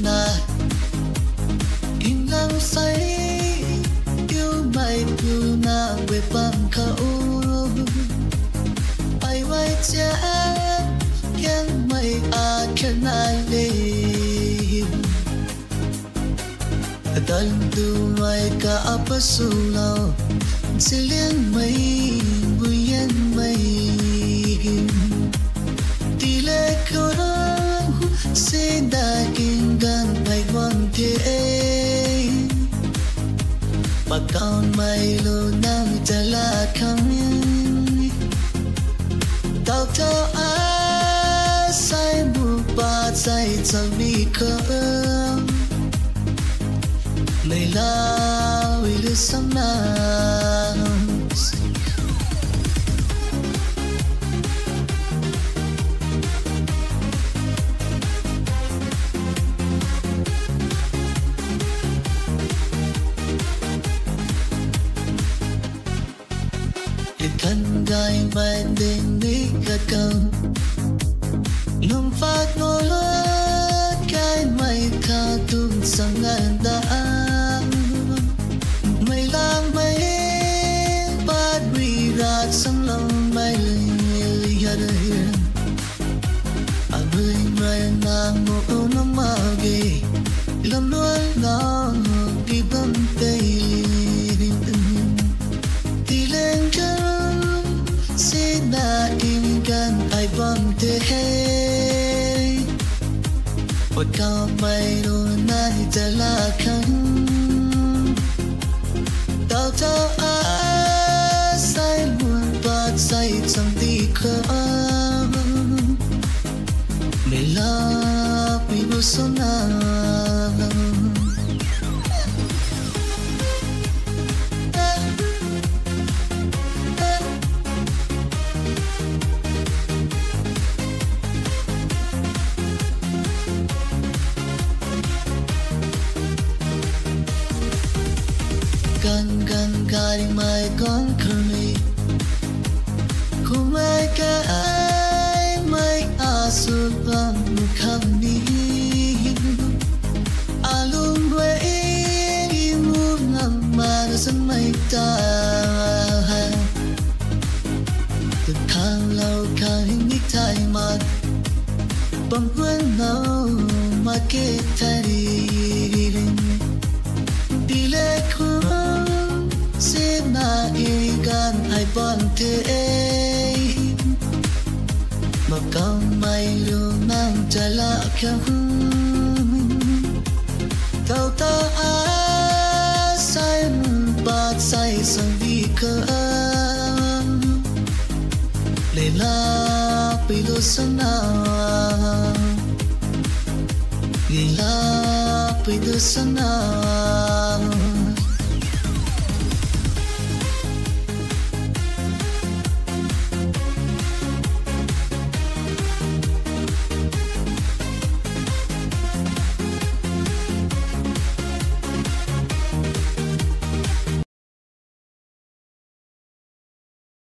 na in lang say yêu mày yêu na về bằng khẩu ai vai cha khen mày khen ai đi dan tu mai ka apa sulau silian mai buyan mai tile korang se da kingan pai wan te pakaun mai lo nam jala kami tao cho ai sai bu ba sai chẳng đi khơi mày lao yêu sắm nào thân gai vai đến ní gật cầu lòng phát ngồi lướt cái mây ca tung sang ngàn đã mây làm mây bắt bị ra sang lòng mây lì ya đây à bơi mây nàng ngô nó mà ghê làm luôn nó đi bấm tay đi lên chân xin đã im gan ai bấm tay một cao mây đồ nàyจะละคันtao cho ai say buồn và say chẳng đi khơi mày la vì vô số nào gan gan gari mai con kami kumai ka ai mai asu bang kami alung we imu namar samai ta từ thang lâu kai ni tai mat bang quân nào mà kết thari dile khung se na igan ai bon te mà cao mai lu nam jala khang tao ta a sai ba sai sang đi cơ le la pi lo sana la pi lo sana